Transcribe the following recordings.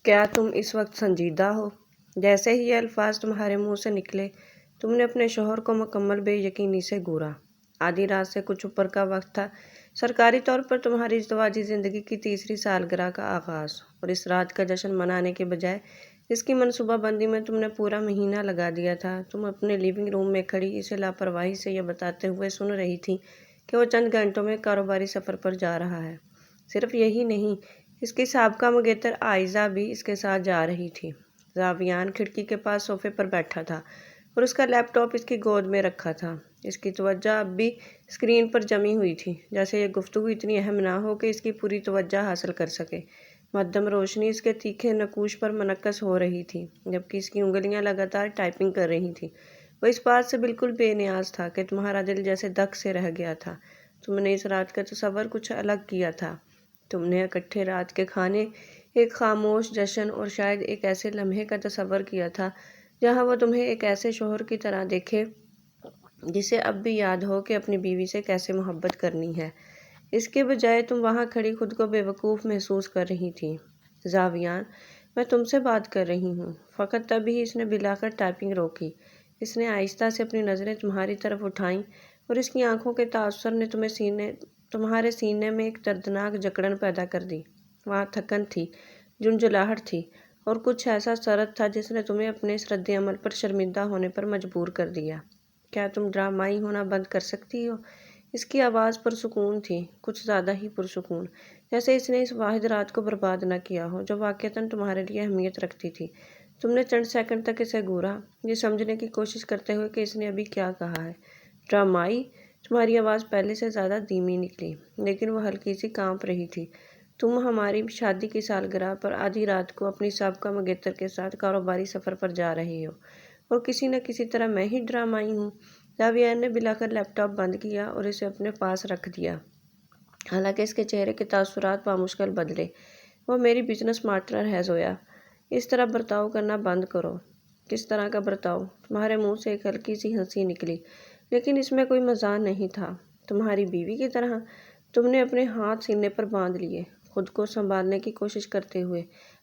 کیا تم اس وقت سنجیدہ ہو؟ جیسے ہی یہ الفاظ تمہارے منہ سے نکلے تم نے اپنے شوہر کو مکمل بے یقینی سے گھورا۔ آدھی رات سے کچھ اوپر کا وقت تھا، سرکاری طور پر تمہاری ازدواجی زندگی کی تیسری سالگرہ کا آغاز، اور اس رات کا جشن منانے کے بجائے اس کی منصوبہ بندی میں تم نے پورا مہینہ لگا دیا تھا۔ تم اپنے لیونگ روم میں کھڑی اسے لاپرواہی سے یہ بتاتے ہوئے سن رہی تھی کہ وہ چند گھنٹوں میں کاروباری سفر پر جا رہا ہے۔ صرف یہی نہیں، اس کی سابقہ مگیتر عائزہ بھی اس کے ساتھ جا رہی تھی۔ زاویان کھڑکی کے پاس صوفے پر بیٹھا تھا اور اس کا لیپ ٹاپ اس کی گود میں رکھا تھا۔ اس کی توجہ اب بھی اسکرین پر جمی ہوئی تھی، جیسے یہ گفتگو اتنی اہم نہ ہو کہ اس کی پوری توجہ حاصل کر سکے۔ مدھم روشنی اس کے تیکھے نقوش پر منعکس ہو رہی تھی، جبکہ اس کی انگلیاں لگاتار ٹائپنگ کر رہی تھیں۔ وہ اس بات سے بالکل بے نیاز تھا کہ تمہارا دل جیسے دک سے رہ گیا تھا۔ تم نے اس رات کا تصور کچھ الگ کیا تھا۔ تم نے اکٹھے رات کے کھانے، ایک خاموش جشن اور شاید ایک ایسے لمحے کا تصور کیا تھا جہاں وہ تمہیں ایک ایسے شوہر کی طرح دیکھے جسے اب بھی یاد ہو کہ اپنی بیوی سے کیسے محبت کرنی ہے۔ اس کے بجائے تم وہاں کھڑی خود کو بے وقوف محسوس کر رہی تھی۔ زاویان، میں تم سے بات کر رہی ہوں۔ فقط تبھی اس نے بلا کر ٹائپنگ روکی۔ اس نے آہستہ سے اپنی نظریں تمہاری طرف اٹھائیں اور اس کی آنکھوں کے تاثر نے تمہارے سینے میں ایک دردناک جکڑن پیدا کر دی۔ وہاں تھکن تھی، جھنجھلاہٹ تھی اور کچھ ایسا سرد تھا جس نے تمہیں اپنے اس رد عمل پر شرمندہ ہونے پر مجبور کر دیا۔ کیا تم ڈرامائی ہونا بند کر سکتی ہو؟ اس کی آواز پرسکون تھی، کچھ زیادہ ہی پرسکون، جیسے اس نے اس واحد رات کو برباد نہ کیا ہو جو واقعتاً تمہارے لیے اہمیت رکھتی تھی۔ تم نے چند سیکنڈ تک اسے گھورا، یہ سمجھنے کی کوشش کرتے ہوئے کہ اس نے ابھی کیا کہا ہے۔ ڈرامائی؟ تمہاری آواز پہلے سے زیادہ دھیمی نکلی، لیکن وہ ہلکی سی کانپ رہی تھی۔ تم ہماری شادی کی سالگرہ پر آدھی رات کو اپنی سابقہ مگیتر کے ساتھ کاروباری سفر پر جا رہی ہو، اور کسی نہ کسی طرح میں ہی ڈرامائی ہوں۔ زاویان نے بلا کر لیپ ٹاپ بند کیا اور اسے اپنے پاس رکھ دیا، حالانکہ اس کے چہرے کے تاثرات بامشکل بدلے۔ وہ میری بزنس پارٹنر ہے زویا، اس طرح برتاؤ کرنا بند کرو۔ کس طرح کا برتاؤ؟ تمہارے منہ سے ایک ہلکی سی ہنسی نکلی، لیکن اس میں کوئی مزاح نہیں تھا۔ تمہاری بیوی کی طرح؟ تم نے اپنے ہاتھ سینے پر باندھ لیے، خود کو سنبھالنے کی کوشش کرتے ہوئے،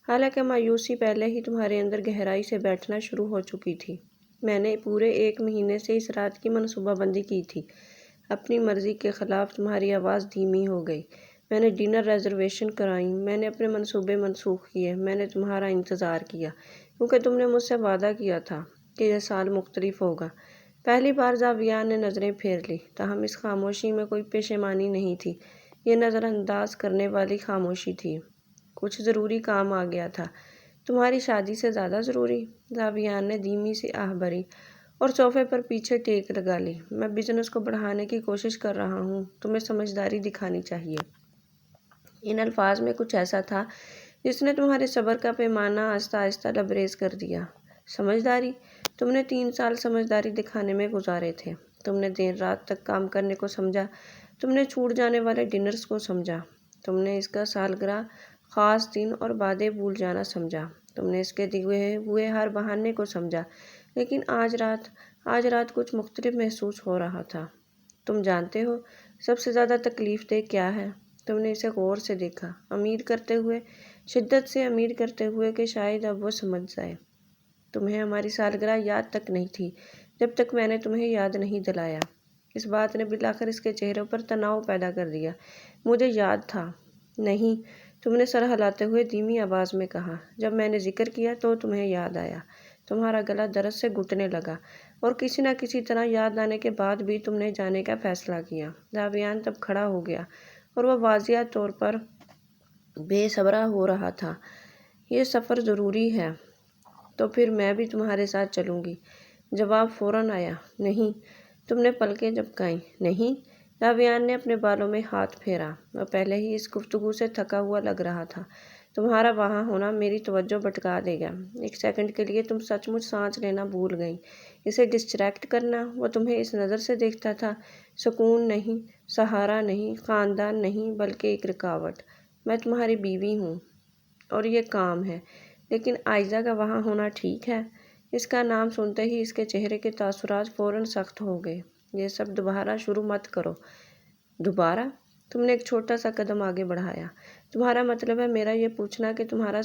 حالانکہ مایوسی پہلے ہی تمہارے اندر گہرائی سے بیٹھنا شروع ہو چکی تھی۔ میں نے پورے 1 مہینے سے اس رات کی منصوبہ بندی کی تھی۔ اپنی مرضی کے خلاف تمہاری آواز دھیمی ہو گئی۔ میں نے ڈنر ریزرویشن کرائیں، میں نے اپنے منصوبے منسوخ کیے، میں نے تمہارا انتظار کیا، کیونکہ تم نے مجھ سے وعدہ کیا تھا کہ یہ سال مختلف ہوگا۔ پہلی بار زاویان نے نظریں پھیر لی، تاہم اس خاموشی میں کوئی پشیمانی نہیں تھی، یہ نظر انداز کرنے والی خاموشی تھی۔ کچھ ضروری کام آ گیا تھا۔ تمہاری شادی سے زیادہ ضروری؟ زاویان نے دھیمی سی آہ بھری اور صوفے پر پیچھے ٹیک لگا لی۔ میں بزنس کو بڑھانے کی کوشش کر رہا ہوں، تمہیں سمجھداری دکھانی چاہیے۔ ان الفاظ میں کچھ ایسا تھا جس نے تمہارے صبر کا پیمانہ آہستہ آہستہ لبریز کر دیا۔ سمجھداری؟ تم نے 3 سال سمجھداری دکھانے میں گزارے تھے۔ تم نے دیر رات تک کام کرنے کو سمجھا، تم نے چھوٹ جانے والے ڈنرز کو سمجھا، تم نے اس کا سالگرہ، خاص دن اور وعدے بھول جانا سمجھا، تم نے اس کے دیے ہوئے ہر بہانے کو سمجھا، لیکن آج رات کچھ مختلف محسوس ہو رہا تھا۔ تم جانتے ہو سب سے زیادہ تکلیف دہ کیا ہے؟ تم نے اسے غور سے دیکھا، شدت سے امید کرتے ہوئے کہ شاید اب وہ سمجھ جائے۔ تمہیں ہماری سالگرہ یاد تک نہیں تھی جب تک میں نے تمہیں یاد نہیں دلایا۔ اس بات نے بالآخر اس کے چہرے پر تناؤ پیدا کر دیا۔ مجھے یاد تھا۔ نہیں، تم نے سر ہلاتے ہوئے دھیمی آواز میں کہا۔ جب میں نے ذکر کیا تو تمہیں یاد آیا۔ تمہارا گلا درد سے گھٹنے لگا، اور کسی نہ کسی طرح یاد آنے کے بعد بھی تم نے جانے کا فیصلہ کیا۔ زاویان تب کھڑا ہو گیا اور وہ واضح طور پر بے صبرا ہو رہا تھا۔ یہ سفر ضروری ہے، تو پھر میں بھی تمہارے ساتھ چلوں گی۔ جواب فوراً آیا، نہیں۔ تم نے پلکیں جھپکائیں۔ نہیں؟ زاویان نے اپنے بالوں میں ہاتھ پھیرا۔ وہ پہلے ہی اس گفتگو سے تھکا ہوا لگ رہا تھا۔ تمہارا وہاں ہونا میری توجہ بھٹکا دے گا۔ ایک سیکنڈ کے لیے تم سچ مچ سانس لینا بھول گئیں۔ اسے ڈسٹریکٹ کرنا؟ وہ تمہیں اس نظر سے دیکھتا تھا، سکون نہیں، سہارا نہیں، خاندان نہیں، بلکہ ایک رکاوٹ۔ میں تمہاری بیوی ہوں اور یہ کام ہے، لیکن عائزہ کا وہاں ہونا ٹھیک ہے؟ اس کا نام سنتے ہی اس کے چہرے کے تاثرات فوراً سخت ہو گئے۔ یہ سب دوبارہ شروع مت کرو۔ دوبارہ؟ تم نے ایک چھوٹا سا قدم آگے بڑھایا۔ تمہارا مطلب ہے میرا یہ پوچھنا کہ تمہارا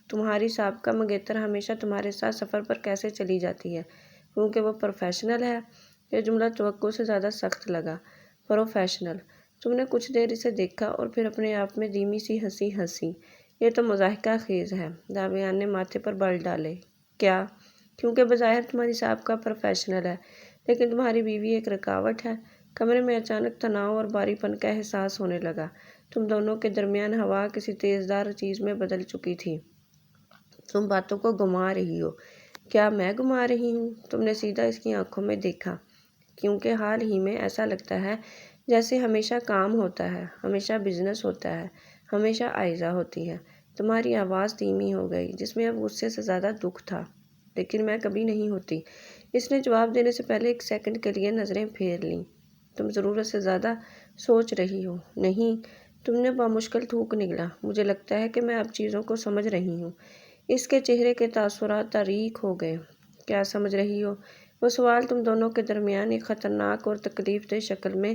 تمہاری سابقہ منگیتر ہمیشہ تمہارے ساتھ سفر پر کیسے چلی جاتی ہے کیونکہ وہ پروفیشنل ہے؟ یہ جملہ توقع سے زیادہ سخت لگا۔ پروفیشنل۔ تم نے کچھ دیر اسے دیکھا اور پھر اپنے آپ میں دھیمی سی ہنسی ہنسی۔ یہ تو مضحکہ خیز ہے۔ داویان نے ماتھے پر بل ڈالے۔ کیا؟ کیونکہ بظاہر تمہاری سابقہ پروفیشنل ہے لیکن تمہاری بیوی ایک رکاوٹ ہے۔ کمرے میں اچانک تناؤ اور باری پن کا احساس ہونے لگا۔ تم دونوں کے درمیان ہوا کسی تیزدار چیز میں بدل چکی تھی۔ تم باتوں کو گما رہی ہو۔ کیا میں گما رہی ہوں؟ تم نے سیدھا اس کی آنکھوں میں دیکھا۔ کیونکہ حال ہی میں ایسا لگتا ہے جیسے ہمیشہ کام ہوتا ہے، ہمیشہ بزنس ہوتا ہے، ہمیشہ عائزہ ہوتی ہے۔ تمہاری آواز دھیمی ہو گئی جس میں اب غصے سے زیادہ دکھ تھا۔ لیکن میں کبھی نہیں ہوتی۔ اس نے جواب دینے سے پہلے ایک سیکنڈ کے لیے نظریں پھیر لیں۔ تم ضرورت سے زیادہ سوچ رہی ہو۔ نہیں، تم نے بامشکل تھوک نگلا۔ مجھے لگتا ہے کہ میں اب چیزوں کو سمجھ رہی ہوں۔ اس کے چہرے کے تاثرات تاریک ہو گئے۔ کیا سمجھ رہی ہو؟ وہ سوال تم دونوں کے درمیان ایک خطرناک اور تکلیف دہ شکل میں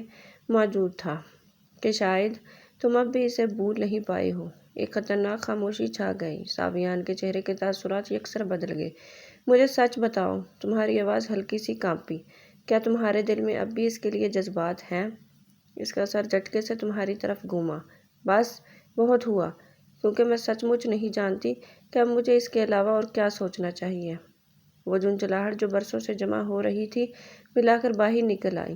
موجود تھا کہ شاید تم اب بھی اسے بھول نہیں پائے ہو۔ ایک خطرناک خاموشی چھا گئی۔ ساویان کے چہرے کے تاثرات یکسر بدل گئے۔ مجھے سچ بتاؤ۔ تمہاری آواز ہلکی سی کانپی۔ کیا تمہارے دل میں اب بھی اس کے لیے جذبات ہیں؟ اس کا سر جھٹکے سے تمہاری طرف گھوما۔ بس بہت ہوا، کیونکہ میں سچ مچ نہیں جانتی کہ اب مجھے اس کے علاوہ اور کیا سوچنا چاہیے۔ وہ جھنجھلاہٹ جو برسوں سے جمع ہو رہی تھی ملا کر باہر نکل آئی۔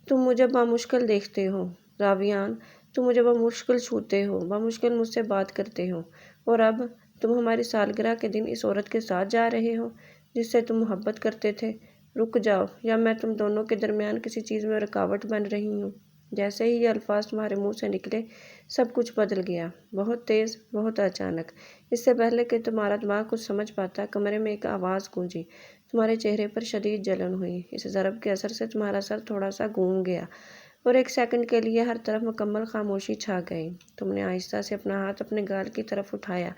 تم مجھے بامشکل دیکھتے ہو راویان، تم مجھے بامشکل چھوتے ہو، بامشکل مجھ سے بات کرتے ہو، اور اب تم ہماری سالگرہ کے دن اس عورت کے ساتھ جا رہے ہو جس سے تم محبت کرتے تھے۔ رک جاؤ یا میں تم دونوں کے درمیان کسی چیز میں رکاوٹ بن رہی ہوں۔ جیسے ہی یہ الفاظ تمہارے منہ سے نکلے سب کچھ بدل گیا، بہت تیز، بہت اچانک۔ اس سے پہلے کہ تمہارا دماغ کچھ سمجھ پاتا کمرے میں ایک آواز گونجی۔ تمہارے چہرے پر شدید جلن ہوئی۔ اس ضرب کے اثر سے تمہارا سر تھوڑا سا گھوم گیا اور ایک سیکنڈ کے لیے ہر طرف مکمل خاموشی چھا گئی۔ تم نے آہستہ سے اپنا ہاتھ اپنے گال کی طرف اٹھایا۔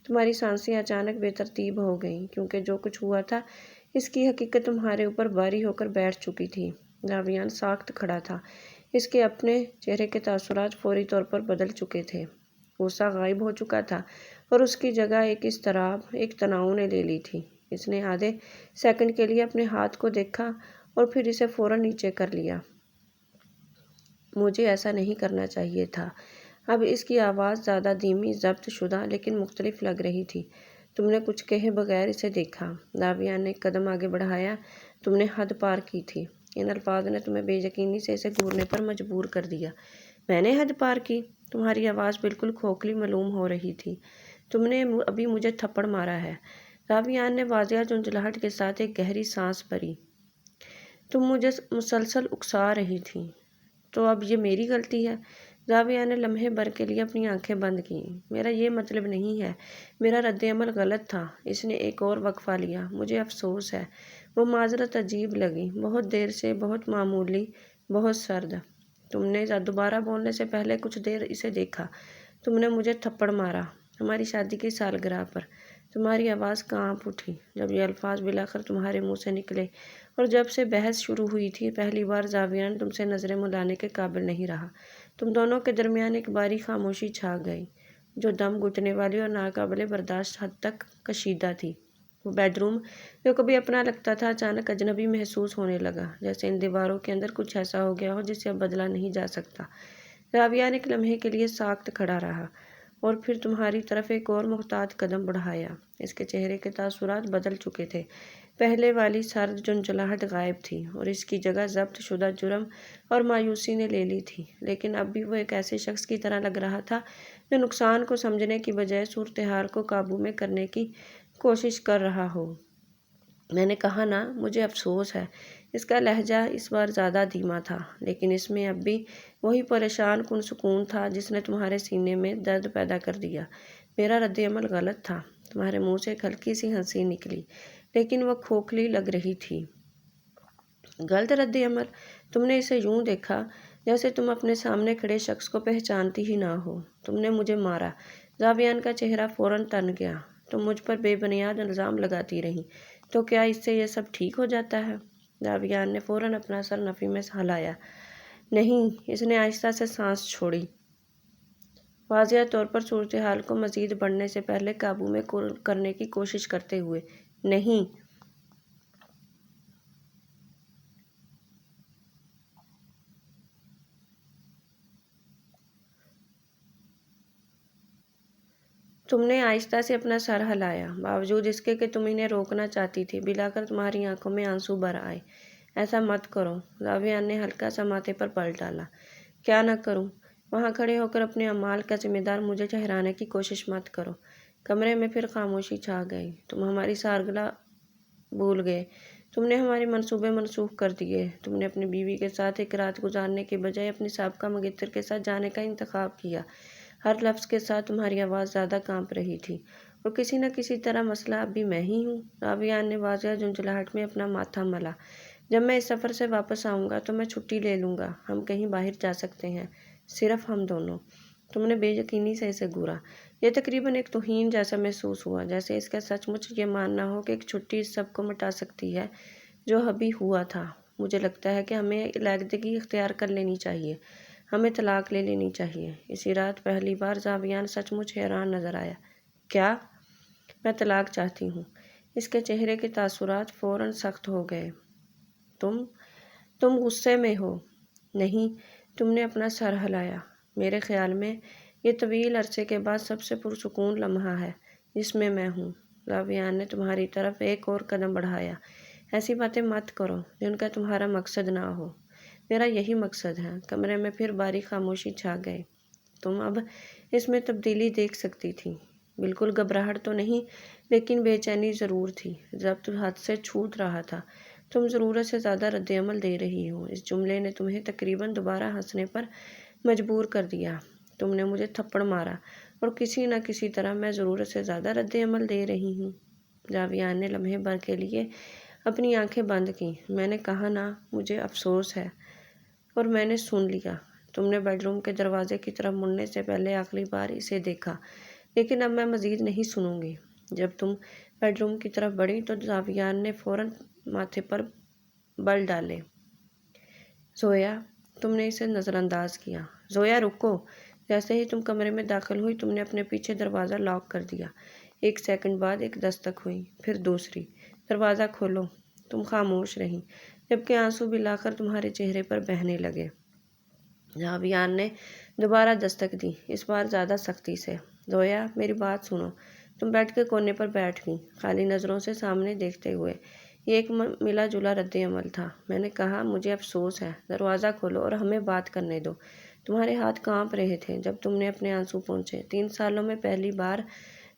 تمہاری سانسیں اچانک بے ترتیب ہو گئیں کیونکہ جو کچھ ہوا تھا اس کی حقیقت تمہارے اوپر باری ہو کر بیٹھ چکی تھی۔ راویان ساکت کھڑا تھا۔ اس کے اپنے چہرے کے تاثرات فوری طور پر بدل چکے تھے۔ غصہ غائب ہو چکا تھا اور اس کی جگہ ایک اضطراب، ایک تناؤ نے لے لی تھی۔ اس نے آدھے سیکنڈ کے لیے اپنے ہاتھ کو دیکھا اور پھر اسے فوراً نیچے کر لیا۔ مجھے ایسا نہیں کرنا چاہیے تھا۔ اب اس کی آواز زیادہ دھیمی، ضبط شدہ لیکن مختلف لگ رہی تھی۔ تم نے کچھ کہے بغیر اسے دیکھا۔ داویان نے ایک قدم آگے بڑھایا۔ تم نے حد پار کی تھی۔ ان الفاظ نے تمہیں بے یقینی سے اسے گھورنے پر مجبور کر دیا۔ میں نے حد پار کی؟ تمہاری آواز بالکل کھوکھلی معلوم ہو رہی تھی۔ تم نے ابھی مجھے تھپڑ مارا ہے۔ راویان نے واضح جھنجھلاہٹ کے ساتھ ایک گہری سانس بھری۔ تم مجھے مسلسل اکسا رہی تھی۔ تو اب یہ میری غلطی ہے؟ راویان نے لمحے بھر کے لیے اپنی آنکھیں بند کیں۔ میرا یہ مطلب نہیں ہے۔ میرا رد عمل غلط تھا۔ اس نے ایک اور وقفہ لیا۔ مجھے افسوس ہے۔ وہ معذرت عجیب لگی، بہت دیر سے، بہت معمولی، بہت سرد۔ تم نے دوبارہ بولنے سے پہلے کچھ دیر اسے دیکھا۔ تم نے مجھے تھپڑ مارا ہماری شادی کی سالگرہ پر۔ تمہاری آواز کانپ اٹھی جب یہ الفاظ بالآخر تمہارے منہ سے نکلے، اور جب سے بحث شروع ہوئی تھی پہلی بار زاویان تم سے نظریں ملانے کے قابل نہیں رہا۔ تم دونوں کے درمیان ایک باری خاموشی چھا گئی جو دم گھٹنے والی اور ناقابل برداشت حد تک کشیدہ تھی۔ وہ بیڈ روم جو کبھی اپنا لگتا تھا اچانک اجنبی محسوس ہونے لگا، جیسے ان دیواروں کے اندر کچھ ایسا ہو گیا ہو جسے اب بدلا نہیں جا سکتا۔ راویان ایک لمحے کے لیے ساکت کھڑا رہا اور پھر تمہاری طرف ایک اور محتاط قدم بڑھایا۔ اس کے چہرے کے تاثرات بدل چکے تھے۔ پہلے والی سرد جھنجھلاہٹ غائب تھی اور اس کی جگہ ضبط شدہ جرم اور مایوسی نے لے لی تھی۔ لیکن اب بھی وہ ایک ایسے شخص کی طرح لگ رہا تھا جو نقصان کو سمجھنے کی بجائے صورتحال کو قابو میں کرنے کی کوشش کر رہا ہو۔ میں نے کہا نا، مجھے افسوس ہے۔ اس کا لہجہ اس بار زیادہ دھیما تھا لیکن اس میں اب بھی وہی پریشان کن سکون تھا جس نے تمہارے سینے میں درد پیدا کر دیا۔ میرا رد عمل غلط تھا۔ تمہارے منہ سے ایک ہلکی سی ہنسی نکلی لیکن وہ کھوکھلی لگ رہی تھی۔ غلط رد عمل؟ تم نے اسے یوں دیکھا جیسے تم اپنے سامنے کھڑے شخص کو پہچانتی ہی نہ ہو۔ تم نے مجھے مارا۔ زاویان کا چہرہ فوراً تن گیا۔ تم مجھ پر بے بنیاد الزام لگاتی رہیں، تو کیا اس سے یہ سب ٹھیک ہو جاتا ہے؟ زاویان نے فوراً اپنا سر نفی میں ہلایا۔ نہیں۔ اس نے آہستہ سے سانس چھوڑی واضح طور پر صورتحال کو مزید بڑھنے سے پہلے قابو میں کرنے کی کوشش کرتے ہوئے۔ نہیں، تم نے آہستہ سے اپنا سر ہلایا، باوجود اس کے کہ تم انہیں روکنا چاہتی تھی۔ بلا کر تمہاری آنکھوں میں آنسو بھر آئے۔ ایسا مت کرو، زاویان نے ہلکا سا ماتھے پر پلٹ ڈالا۔ کیا نہ کروں؟ وہاں کھڑے ہو کر اپنے اعمال کا ذمہ دار مجھے ٹھہرانے کی کوشش مت کرو۔ کمرے میں پھر خاموشی چھا گئی۔ تم ہماری سالگرہ بھول گئے، تم نے ہمارے منصوبے منسوخ کر دیے، تم نے اپنی بیوی کے ساتھ ایک رات گزارنے کے بجائے اپنی سابقہ مگتر کے ساتھ جانے کا انتخاب کیا۔ ہر لفظ کے ساتھ تمہاری آواز زیادہ کانپ رہی تھی، اور کسی نہ کسی طرح مسئلہ اب بھی میں ہی ہوں۔ راویان نے واضح جھنجھلاہٹ میں اپنا ماتھا ملا۔ جب میں اس سفر سے واپس آؤں گا تو میں چھٹی لے لوں گا، ہم کہیں باہر جا سکتے ہیں، صرف ہم دونوں۔ تم نے بے یقینی سے اسے گھورا۔ یہ تقریباً ایک توہین جیسا محسوس ہوا، جیسے اس کا سچ مچ یہ ماننا ہو کہ ایک چھٹی اس سب کو مٹا سکتی ہے جو ابھی ہوا تھا۔ مجھے لگتا ہے کہ ہمیں علیحدگی اختیار کر لینی چاہیے، ہمیں طلاق لے لینی چاہیے۔ اسی رات پہلی بار زاویان سچ مچ حیران نظر آیا۔ کیا؟ میں طلاق چاہتی ہوں۔ اس کے چہرے کے تاثرات فوراً سخت ہو گئے۔ تم غصے میں ہو؟ نہیں، تم نے اپنا سر ہلایا۔ میرے خیال میں یہ طویل عرصے کے بعد سب سے پرسکون لمحہ ہے جس میں میں ہوں۔ زاویان نے تمہاری طرف ایک اور قدم بڑھایا۔ ایسی باتیں مت کرو جن کا تمہارا مقصد نہ ہو۔ میرا یہی مقصد ہے۔ کمرے میں پھر باریک خاموشی چھا گئی۔ تم اب اس میں تبدیلی دیکھ سکتی تھی۔ بالکل گھبراہٹ تو نہیں، لیکن بے چینی ضرور تھی۔ ضبط ہاتھ سے چھوٹ رہا تھا۔ تم ضرورت سے زیادہ رد عمل دے رہی ہو۔ اس جملے نے تمہیں تقریباً دوبارہ ہنسنے پر مجبور کر دیا۔ تم نے مجھے تھپڑ مارا، اور کسی نہ کسی طرح میں ضرورت سے زیادہ رد عمل دے رہی ہوں۔ زاویان نے لمحے بھر کے لیے اپنی آنکھیں بند کیں۔ میں نے کہا نا، مجھے افسوس ہے، اور میں نے سن لیا۔ تم نے بیڈ روم کے دروازے کی طرف مڑنے سے پہلے آخری بار اسے دیکھا، لیکن اب میں مزید نہیں سنوں گی۔ جب تم بیڈ روم کی طرف بڑھی تو زاویان نے فوراً ماتھے پر بل ڈالے۔ زویا، تم نے اسے نظر انداز کیا۔ زویا، رکو! جیسے ہی تم کمرے میں داخل ہوئی تم نے اپنے پیچھے دروازہ لاک کر دیا۔ ایک سیکنڈ بعد ایک دستک ہوئی، پھر دوسری۔ دروازہ کھولو! تم خاموش رہیں، جبکہ آنسو بلا کر تمہارے چہرے پر بہنے لگے۔ زاویان نے دوبارہ دستک دی، اس بار زیادہ سختی سے۔ زویا، میری بات سنو۔ تم بیڈ کے کونے پر بیٹھ گئی، خالی نظروں سے سامنے دیکھتے ہوئے۔ یہ ایک ملا جلا رد عمل تھا۔ میں نے کہا، مجھے افسوس ہے۔ دروازہ کھولو اور ہمیں بات کرنے دو۔ تمہارے ہاتھ کانپ رہے تھے جب تم نے اپنے آنسو پونچھے۔ 3 سالوں میں پہلی بار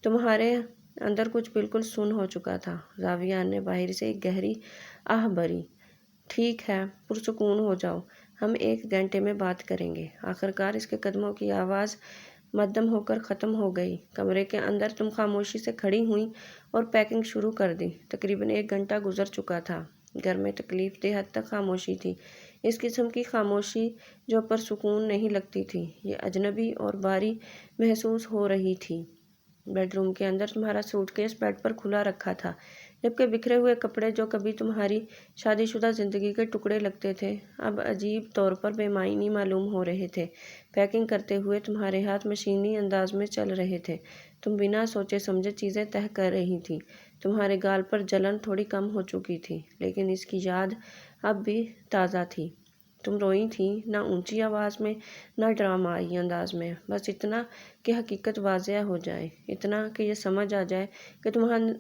تمہارے اندر کچھ بالکل سن ہو چکا تھا۔ زاویان نے باہر سے ایک گہری آہ بھری۔ ٹھیک ہے، پرسکون ہو جاؤ، ہم 1 گھنٹے میں بات کریں گے۔ آخرکار اس کے قدموں کی آواز مدھم ہو کر ختم ہو گئی۔ کمرے کے اندر تم خاموشی سے کھڑی ہوئیں اور پیکنگ شروع کر دی۔ تقریباً 1 گھنٹہ گزر چکا تھا۔ گھر میں تکلیف دہ حد تک خاموشی تھی، اس قسم کی خاموشی جو پرسکون نہیں لگتی تھی، یہ اجنبی اور بھاری محسوس ہو رہی تھی۔ بیڈ روم کے اندر تمہارا سوٹ کیس بیڈ پر کھلا رکھا تھا، جبکہ بکھرے ہوئے کپڑے جو کبھی تمہاری شادی شدہ زندگی کے ٹکڑے لگتے تھے اب عجیب طور پر بے معنی معلوم ہو رہے تھے۔ پیکنگ کرتے ہوئے تمہارے ہاتھ مشینی انداز میں چل رہے تھے، تم بنا سوچے سمجھے چیزیں طے کر رہی تھی۔ تمہارے گال پر جلن تھوڑی کم ہو چکی تھی، لیکن اس کی یاد اب بھی تازہ تھی۔ تم روئی تھی، نہ اونچی آواز میں نہ ڈرامائی انداز میں، بس اتنا کہ حقیقت واضح ہو جائے، اتنا کہ یہ سمجھ آ جائے کہ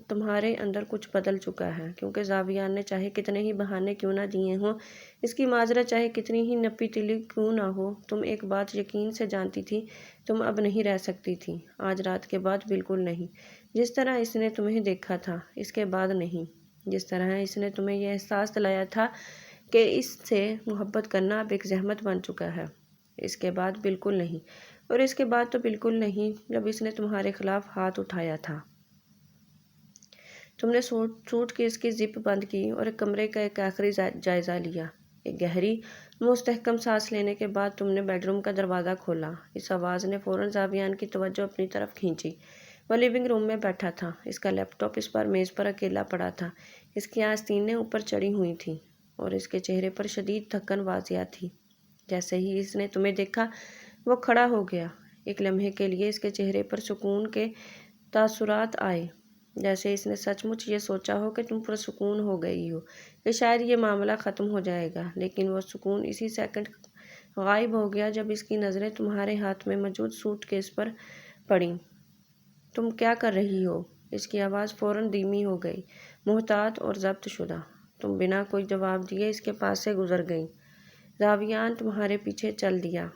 تمہارے اندر کچھ بدل چکا ہے۔ کیونکہ زاویان نے چاہے کتنے ہی بہانے کیوں نہ دیے ہوں، اس کی معذرت چاہے کتنی ہی نپی تلی کیوں نہ ہو، تم ایک بات یقین سے جانتی تھی، تم اب نہیں رہ سکتی تھی۔ آج رات کے بعد بالکل نہیں۔ جس طرح اس نے تمہیں دیکھا تھا، اس کے بعد نہیں۔ جس طرح اس نے تمہیں یہ احساس دلایا تھا کہ اس سے محبت کرنا اب ایک زحمت بن چکا ہے، اس کے بعد بالکل نہیں۔ اور اس کے بعد تو بالکل نہیں جب اس نے تمہارے خلاف ہاتھ اٹھایا تھا۔ تم نے سوٹ کیس کی زپ بند کی اور کمرے کا ایک آخری جائزہ لیا۔ ایک گہری مستحکم سانس لینے کے بعد تم نے بیڈ روم کا دروازہ کھولا۔ اس آواز نے فوراً زاویان کی توجہ اپنی طرف کھینچی۔ وہ لیونگ روم میں بیٹھا تھا، اس کا لیپ ٹاپ اس پر میز پر اکیلا پڑا تھا، اس کی آستینیں اوپر چڑھی ہوئی تھیں، اور اس کے چہرے پر شدید تھکن واضح تھی۔ جیسے ہی اس نے تمہیں دیکھا وہ کھڑا ہو گیا۔ ایک لمحے کے لیے اس کے چہرے پر سکون کے تاثرات آئے، جیسے اس نے سچ مچ یہ سوچا ہو کہ تم پرسکون ہو گئی ہو کہ شاید یہ معاملہ ختم ہو جائے گا، لیکن وہ سکون اسی سیکنڈ غائب ہو گیا جب اس کی نظریں تمہارے ہاتھ میں موجود سوٹ کیس پر پڑیں۔ تم کیا کر رہی ہو؟ اس کی آواز فوراً دھیمی ہو گئی، محتاط اور ضبط شدہ۔ تم بنا کوئی جواب دیے اس کے پاس سے گزر گئیں۔ راویان تمہارے پیچھے چل دیا۔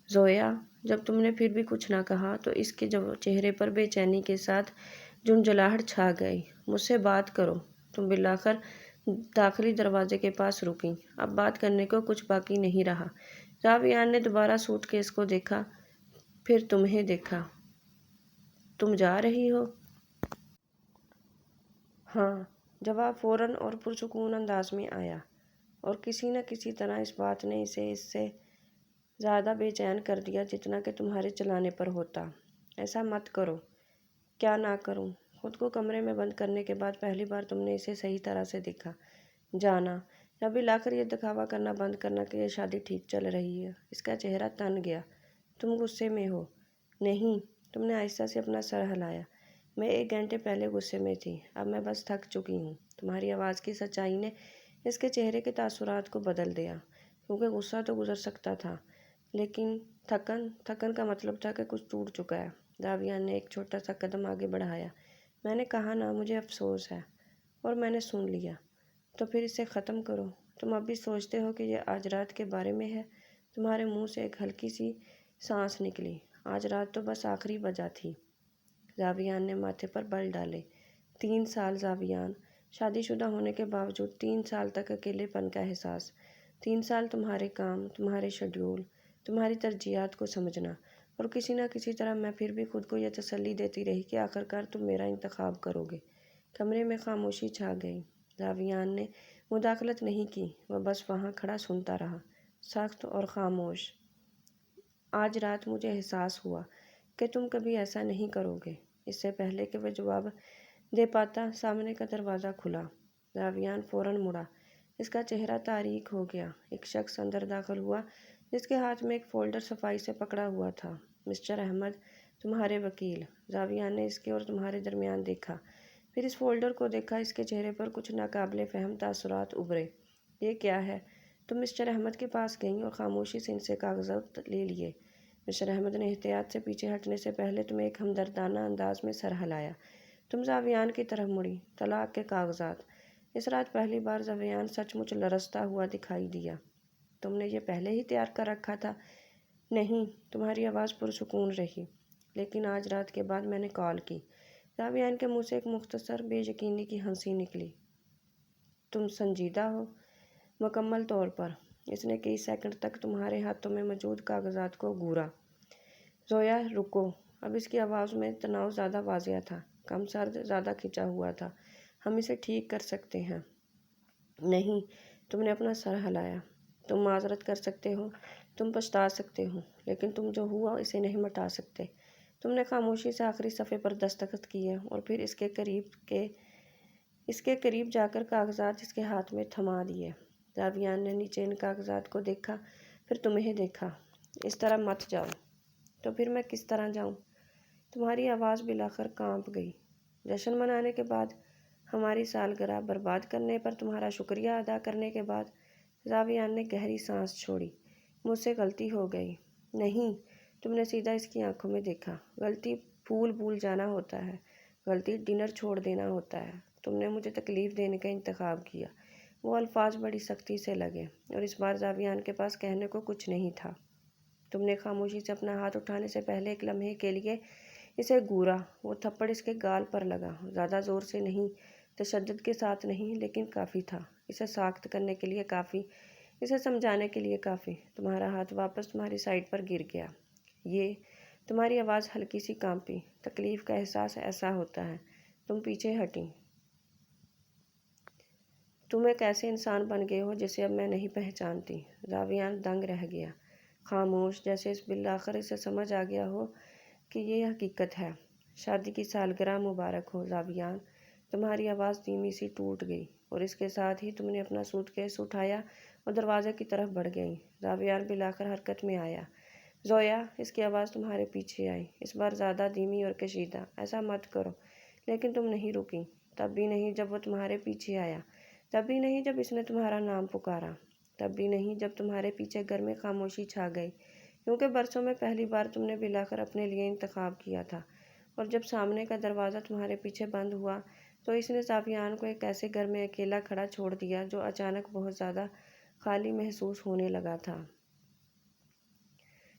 زویا، جب تم نے پھر بھی کچھ نہ کہا تو اس کے چہرے پر بے چینی کے ساتھ جھنجھلاہٹ چھا گئی۔ مجھ سے بات کرو۔ تم بالآخر داخلی دروازے کے پاس رکیں۔ اب بات کرنے کو کچھ باقی نہیں رہا۔ راویان نے دوبارہ سوٹ کیس کو دیکھا، پھر تمہیں دیکھا۔ تم جا رہی ہو؟ ہاں، جواب فوراً اور پرسکون انداز میں آیا، اور کسی نہ کسی طرح اس بات نے اسے اس سے زیادہ بے چین کر دیا جتنا کہ تمہارے چلانے پر ہوتا۔ ایسا مت کرو۔ کیا نہ کروں؟ خود کو کمرے میں بند کرنے کے بعد پہلی بار تم نے اسے صحیح طرح سے دیکھا۔ جانا، یا بالآخر یہ دکھاوا کرنا بند کرنا کہ یہ شادی ٹھیک چل رہی ہے۔ اس کا چہرہ تن گیا۔ تم غصے میں ہو؟ نہیں، تم نے آہستہ سے اپنا سر ہلایا۔ میں 1 گھنٹے پہلے غصے میں تھی، اب میں بس تھک چکی ہوں۔ تمہاری آواز کی سچائی نے اس کے چہرے کے تاثرات کو بدل دیا، کیونکہ غصہ تو گزر سکتا تھا، لیکن تھکن کا مطلب تھا کہ کچھ ٹوٹ چکا ہے۔ راویان نے ایک چھوٹا سا قدم آگے بڑھایا۔ میں نے کہا نا، مجھے افسوس ہے، اور میں نے سن لیا۔ تو پھر اسے ختم کرو۔ تم اب بھی سوچتے ہو کہ یہ آج رات کے بارے میں ہے؟ تمہارے منہ سے ایک ہلکی سی سانس نکلی۔ آج رات تو بس آخری وجہ تھی۔ راویان نے ماتھے پر بل ڈالے۔ 3 سال راویان، شادی شدہ ہونے کے باوجود 3 سال تک اکیلے پن کا احساس، 3 سال تمہارے کام، تمہارے شیڈول، تمہاری ترجیحات کو سمجھنا، اور کسی نہ کسی طرح میں پھر بھی خود کو یہ تسلی دیتی رہی کہ آخرکار تم میرا انتخاب کرو گے۔ کمرے میں خاموشی چھا گئی۔ راویان نے مداخلت نہیں کی، وہ بس وہاں کھڑا سنتا رہا، سخت اور خاموش۔ آج رات مجھے احساس ہوا کہ تم کبھی ایسا نہیں کرو گے۔ اس سے پہلے کہ وہ جواب دے پاتا، سامنے کا دروازہ کھلا۔ راویان فوراً مڑا۔ اس کا چہرہ تاریک ہو گیا۔ ایک شخص اندر داخل ہوا جس کے ہاتھ میں ایک فولڈر صفائی سے پکڑا ہوا تھا۔ مسٹر احمد، تمہارے وکیل۔ راویان نے اس کے اور تمہارے درمیان دیکھا، پھر اس فولڈر کو دیکھا۔ اس کے چہرے پر کچھ ناقابل فہم تاثرات ابھرے۔ یہ کیا ہے؟ تم مسٹر احمد کے پاس گئیں اور خاموشی سے ان سے کاغذات لے لیے۔ مسٹر احمد نے احتیاط سے پیچھے ہٹنے سے پہلے تمہیں ایک ہمدردانہ انداز میں سر ہلایا۔ تم راویان کی طرف مڑی۔ طلاق کے کاغذات۔ اس رات پہلی بار راویان سچ مچ لرزتا ہوا دکھائی دیا۔ تم نے یہ پہلے ہی تیار کر رکھا تھا؟ نہیں، تمہاری آواز پرسکون رہی۔ لیکن آج رات کے بعد میں نے کال کی۔ راویان کے منہ سے ایک مختصر بے یقینی کی ہنسی نکلی۔ تم سنجیدہ ہو؟ مکمل طور پر۔ اس نے کئی سیکنڈ تک تمہارے ہاتھوں میں موجود کاغذات کو گھورا۔ زویا، رکو۔ اب اس کی آواز میں تناؤ زیادہ واضح تھا، کم سرد، زیادہ کھنچا ہوا تھا۔ ہم اسے ٹھیک کر سکتے ہیں۔ نہیں، تم نے اپنا سر ہلایا۔ تم معذرت کر سکتے ہو، تم پچھتا سکتے ہو، لیکن تم جو ہوا اسے نہیں مٹا سکتے۔ تم نے خاموشی سے آخری صفحے پر دستخط کیے اور پھر اس کے قریب جا کر کاغذات اس کے ہاتھ میں تھما دیے۔ راویان نے نیچے ان کاغذات کو دیکھا، پھر تمہیں دیکھا۔ اس طرح مت جاؤ۔ تو پھر میں کس طرح جاؤں؟ تمہاری آواز بالآخر کانپ گئی۔ جشن منانے کے بعد، ہماری سالگرہ برباد کرنے پر تمہارا شکریہ ادا کرنے کے بعد؟ راویان نے گہری سانس چھوڑی۔ مجھ سے غلطی ہو گئی۔ نہیں، تم نے سیدھا اس کی آنکھوں میں دیکھا۔ غلطی پھول بھول جانا ہوتا ہے، غلطی ڈنر چھوڑ دینا ہوتا ہے۔ تم نے مجھے تکلیف دینے کا انتخاب کیا۔ وہ الفاظ بڑی سختی سے لگے، اور اس بار راویان کے پاس کہنے کو کچھ نہیں تھا۔ تم نے خاموشی سے اپنا ہاتھ اٹھانے سے پہلے ایک لمحے کے لیے اسے گھورا۔ وہ تھپڑ اس کے گال پر لگا، زیادہ زور سے نہیں، تشدد کے ساتھ نہیں، لیکن کافی تھا، اسے ساخت کرنے کے لیے کافی، اسے سمجھانے کے لیے کافی۔ تمہارا ہاتھ واپس تمہاری سائیڈ پر گر گیا۔ یہ، تمہاری آواز ہلکی سی کانپی۔ تکلیف کا احساس ایسا ہوتا ہے۔ تم پیچھے ہٹیں۔ تم ایک ایسے انسان بن گئے ہو جسے اب میں نہیں پہچانتی۔ راویان دنگ رہ گیا، خاموش، جیسے بالآخر اسے سمجھ آ گیا ہو کہ یہ حقیقت ہے۔ شادی کی سالگرہ مبارک ہو، راویان۔ تمہاری آواز دھیمی سی ٹوٹ گئی، اور اس کے ساتھ ہی تم نے اپنا سوٹ کیس اٹھایا اور دروازے کی طرف بڑھ گئیں۔ راویان بالآخر حرکت میں آیا۔ زویا، اس کی آواز تمہارے پیچھے آئی، اس بار زیادہ دھیمی اور کشیدہ۔ ایسا مت کرو۔ لیکن تم نہیں رکی، تب بھی نہیں جب وہ تمہارے پیچھے آیا، تب بھی نہیں جب اس نے تمہارا نام پکارا، تب بھی نہیں جب تمہارے پیچھے گھر میں خاموشی چھا گئی، کیونکہ برسوں میں پہلی بار تم نے بلا کر اپنے لیے انتخاب کیا تھا۔ اور جب سامنے کا دروازہ تمہارے پیچھے بند ہوا تو اس نے زاویان کو ایک ایسے گھر میں اکیلا کھڑا چھوڑ دیا جو اچانک بہت زیادہ خالی محسوس ہونے لگا تھا۔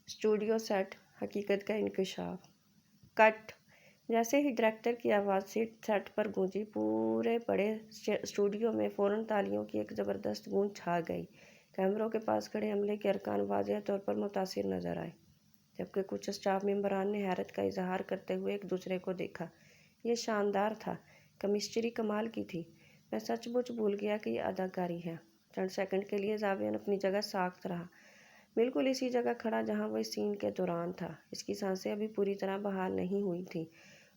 اسٹوڈیو سیٹ، حقیقت کا انکشاف۔ کٹ۔ جیسے ہی ڈائریکٹر کی آواز سیٹ پر گونجی، پورے بڑے اسٹوڈیو میں فوراً تالیوں کی ایک زبردست گونج چھا گئی۔ کیمروں کے پاس کھڑے عملے کے ارکان واضح طور پر متاثر نظر آئے، جبکہ کچھ اسٹاف ممبران نے حیرت کا اظہار کرتے ہوئے ایک دوسرے کو دیکھا۔ یہ شاندار تھا، کیمسٹری کمال کی تھی۔ میں سچ مچ بھول گیا کہ یہ اداکاری ہے۔ چند سیکنڈ کے لیے زاویان اپنی جگہ ساکت رہا، بالکل اسی جگہ کھڑا جہاں وہ اس سین کے دوران تھا۔ اس کی سانسیں ابھی پوری طرح بحال نہیں ہوئی تھیں،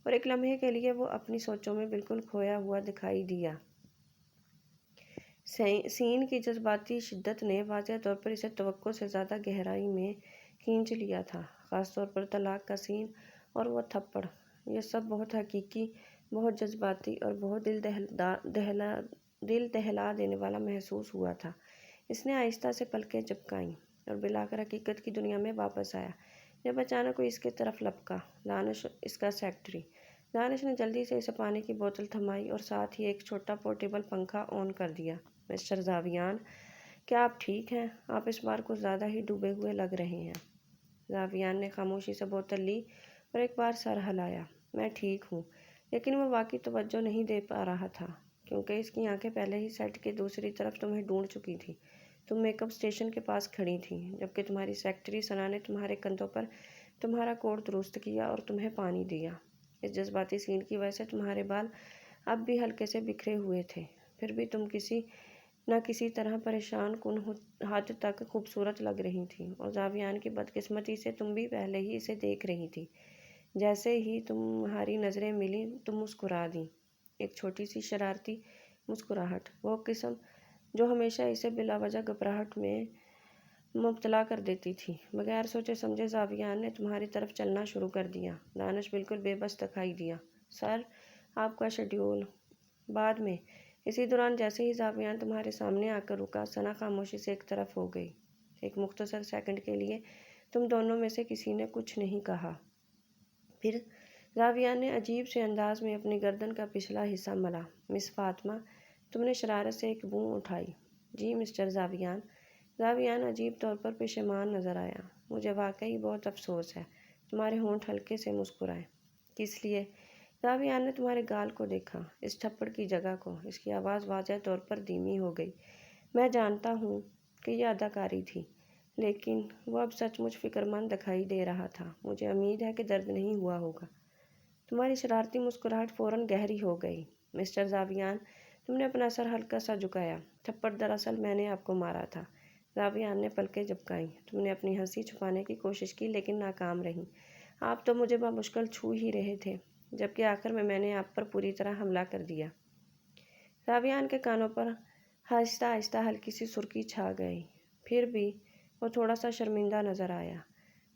اور ایک لمحے کے لیے وہ اپنی سوچوں میں بالکل کھویا ہوا دکھائی دیا۔ سین کی جذباتی شدت نے واضح طور پر اسے توقع سے زیادہ گہرائی میں کھینچ لیا تھا، خاص طور پر طلاق کا سین اور وہ تھپڑ۔ یہ سب بہت حقیقی، بہت جذباتی اور بہت دل دہلا دینے والا محسوس ہوا تھا۔ اس نے آہستہ سے پلکیں جھپکائیں اور بلا کر حقیقت کی دنیا میں واپس آیا، جب اچانک کوئی اس کی طرف لپکا۔ دانش، اس کا سیکرٹری۔ دانش نے جلدی سے اسے پانی کی بوتل تھمائی اور ساتھ ہی ایک چھوٹا پورٹیبل پنکھا آن کر دیا۔ مسٹر زاویان، کیا آپ ٹھیک ہیں؟ آپ اس بار کچھ زیادہ ہی ڈوبے ہوئے لگ رہے ہیں۔ زاویان نے خاموشی سے بوتل لی اور ایک بار سر ہلایا۔ میں ٹھیک ہوں، لیکن وہ واقعی توجہ نہیں دے پا رہا تھا، کیونکہ اس کی آنکھیں پہلے ہی سیٹ کے دوسری طرف تمہیں ڈھونڈ چکی تھیں۔ تم میک اپ اسٹیشن کے پاس کھڑی تھیں، جبکہ تمہاری سیکرٹری ثنا نے تمہارے کندھوں پر تمہارا کوٹ درست کیا اور تمہیں پانی دیا۔ اس جذباتی سین کی وجہ سے تمہارے بال اب بھی ہلکے سے بکھرے ہوئے تھے، پھر بھی تم کسی نہ کسی طرح پریشان کن حد تک خوبصورت لگ رہی تھیں، اور زاویان کی بدقسمتی سے تم بھی پہلے ہی اسے دیکھ رہی تھی۔ جیسے ہی تمہاری نظریں ملیں تم مسکرا دیں، ایک چھوٹی سی شرارتی مسکراہٹ، وہ قسم جو ہمیشہ اسے بلا وجہ گھبراہٹ میں مبتلا کر دیتی تھی۔ بغیر سوچے سمجھے زاویان نے تمہاری طرف چلنا شروع کر دیا۔ دانش بالکل بے بس دکھائی دیا۔ سر، آپ کا شیڈول بعد میں۔ اسی دوران جیسے ہی زاویان تمہارے سامنے آ کر رکا، ثنا خاموشی سے ایک طرف ہو گئی۔ ایک مختصر سیکنڈ کے لیے تم دونوں میں سے کسی نے کچھ نہیں کہا۔ پھر زاویان نے عجیب سے انداز میں اپنی گردن کا پچھلا حصہ ملا۔ مس فاطمہ، تم نے شرارت سے ایک بوں اٹھائی۔ جی مسٹر زاویان۔ زاویان عجیب طور پر پشیمان نظر آیا۔ مجھے واقعی بہت افسوس ہے۔ تمہارے ہونٹ ہلکے سے مسکرائے۔ کس لیے؟ زاویان نے تمہارے گال کو دیکھا، اس تھپڑ کی جگہ کو۔ اس کی آواز واضح طور پر دھیمی ہو گئی۔ میں جانتا ہوں کہ یہ اداکاری تھی، لیکن وہ اب سچ مچ فکر مند دکھائی دے رہا تھا۔ مجھے امید ہے کہ درد نہیں ہوا ہوگا۔ تمہاری شرارتی مسکراہٹ فوراً گہری ہو گئی۔ مسٹر زاویان، تم نے اپنا سر ہلکا سا جھکایا۔ تھپڑ دراصل میں نے آپ کو مارا تھا۔ زاویان نے پلکیں جھپکائیں۔ تم نے اپنی ہنسی چھپانے کی کوشش کی لیکن ناکام رہی۔ آپ تو مجھے بمشکل چھو ہی رہے تھے، جبکہ آخر میں نے آپ پر پوری طرح حملہ کر دیا۔ زاویان کے کانوں پر آہستہ آہستہ ہلکی سی سرخی چھا گئی، پھر بھی وہ تھوڑا سا شرمندہ نظر آیا۔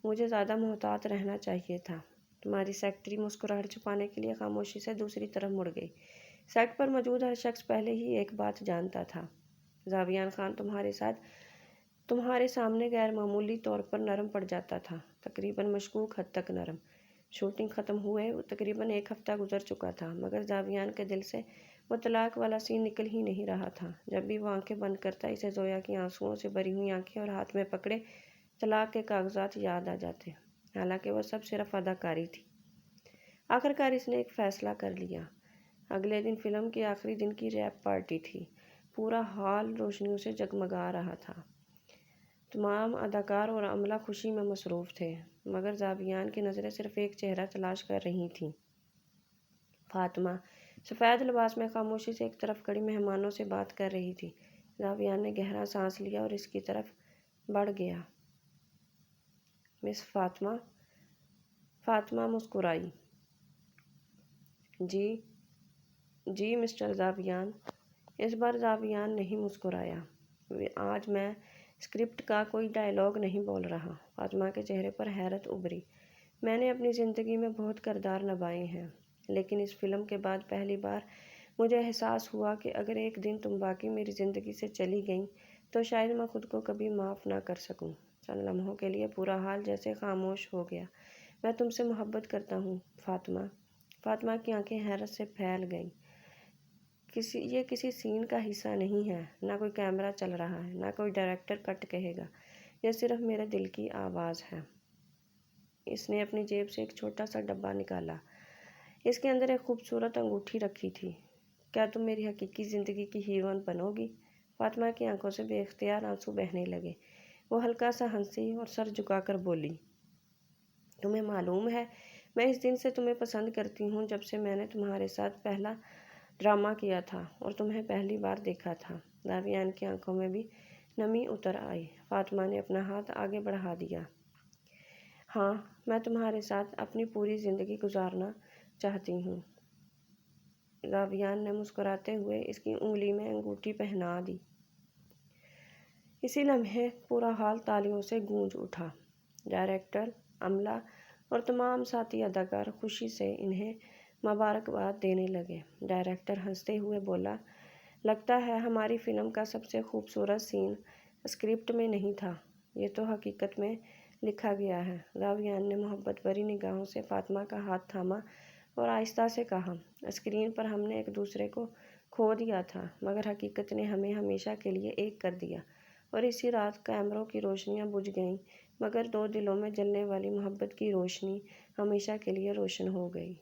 مجھے زیادہ محتاط رہنا چاہیے تھا۔ تمہاری سیکرٹری مسکراہٹ چھپانے کے لیے خاموشی سے دوسری طرف مڑ گئی۔ سیٹ پر موجود ہر شخص پہلے ہی ایک بات جانتا تھا، زاویان خان تمہارے سامنے غیر معمولی طور پر نرم پڑ جاتا تھا، تقریباً مشکوک حد تک نرم۔ شوٹنگ ختم ہوئے تقریباً ایک ہفتہ گزر چکا تھا، مگر زاویان کے دل سے وہ طلاق والا سین نکل ہی نہیں رہا تھا۔ جب بھی وہ آنکھیں بند کرتا، اسے زویا کی آنسوؤں سے بھری ہوئی آنکھیں اور ہاتھ میں پکڑے طلاق کے کاغذات یاد آ جاتے، حالانکہ وہ سب صرف اداکاری تھی۔ آخرکار اس نے ایک فیصلہ کر لیا۔ اگلے دن فلم کے آخری دن کی ریپ پارٹی تھی۔ پورا ہال روشنیوں سے جگمگا رہا تھا۔ تمام اداکار اور عملہ خوشی میں مصروف تھے، مگر زاویان کی نظریں صرف ایک چہرہ تلاش کر رہی تھیں۔ فاطمہ سفید لباس میں خاموشی سے ایک طرف کھڑی مہمانوں سے بات کر رہی تھی۔ زاویان نے گہرا سانس لیا اور اس کی طرف بڑھ گیا۔ مس فاطمہ۔ فاطمہ مسکرائی۔ جی مسٹر زاویان۔ اس بار زاویان نہیں مسکرایا۔ آج میں اسکرپٹ کا کوئی ڈائلاگ نہیں بول رہا۔ فاطمہ کے چہرے پر حیرت ابھری۔ میں نے اپنی زندگی میں بہت کردار نبھائے ہیں، لیکن اس فلم کے بعد پہلی بار مجھے احساس ہوا کہ اگر ایک دن تم واقعی میری زندگی سے چلی گئیں تو شاید میں خود کو کبھی معاف نہ کر سکوں۔ چند لمحوں کے لیے پورا حال جیسے خاموش ہو گیا۔ میں تم سے محبت کرتا ہوں فاطمہ۔ فاطمہ کی آنکھیں حیرت سے پھیل گئیں۔ یہ کسی سین کا حصہ نہیں ہے، نہ کوئی کیمرہ چل رہا ہے، نہ کوئی ڈائریکٹر کٹ کہے گا، یہ صرف میرے دل کی آواز ہے۔ اس نے اپنی جیب سے ایک چھوٹا سا ڈبہ نکالا۔ اس کے اندر ایک خوبصورت انگوٹھی رکھی تھی۔ کیا تم میری حقیقی زندگی کی ہیروئن بنو گی؟ فاطمہ کی آنکھوں سے بے اختیار آنسو بہنے لگے۔ وہ ہلکا سا ہنسی اور سر جھکا کر بولی، تمہیں معلوم ہے میں اس دن سے تمہیں پسند کرتی ہوں جب سے میں نے تمہارے ساتھ پہلا ڈرامہ کیا تھا اور تمہیں پہلی بار دیکھا تھا۔ راویان کی آنکھوں میں بھی نمی اتر آئی۔ فاطمہ نے اپنا ہاتھ آگے بڑھا دیا۔ ہاں، میں تمہارے ساتھ اپنی پوری زندگی گزارنا چاہتی ہوں۔ راویان نے مسکراتے ہوئے اس کی انگلی میں انگوٹھی پہنا دی۔ اسی لمحے پورا ہال تالیوں سے گونج اٹھا۔ ڈائریکٹر، عملہ اور تمام ساتھی اداکار خوشی سے انہیں مبارکباد دینے لگے۔ ڈائریکٹر ہنستے ہوئے بولا، لگتا ہے ہماری فلم کا سب سے خوبصورت سین اسکرپٹ میں نہیں تھا، یہ تو حقیقت میں لکھا گیا ہے۔ راویان نے محبت بھری نگاہوں سے فاطمہ کا ہاتھ تھاما اور آہستہ سے کہا، اسکرین پر ہم نے ایک دوسرے کو کھو دیا تھا، مگر حقیقت نے ہمیں ہمیشہ کے لیے ایک کر دیا، اور اسی رات کیمروں کی روشنیاں بجھ گئیں، مگر دو دلوں میں جلنے والی محبت کی روشنی ہمیشہ کے لیے روشن ہو گئی۔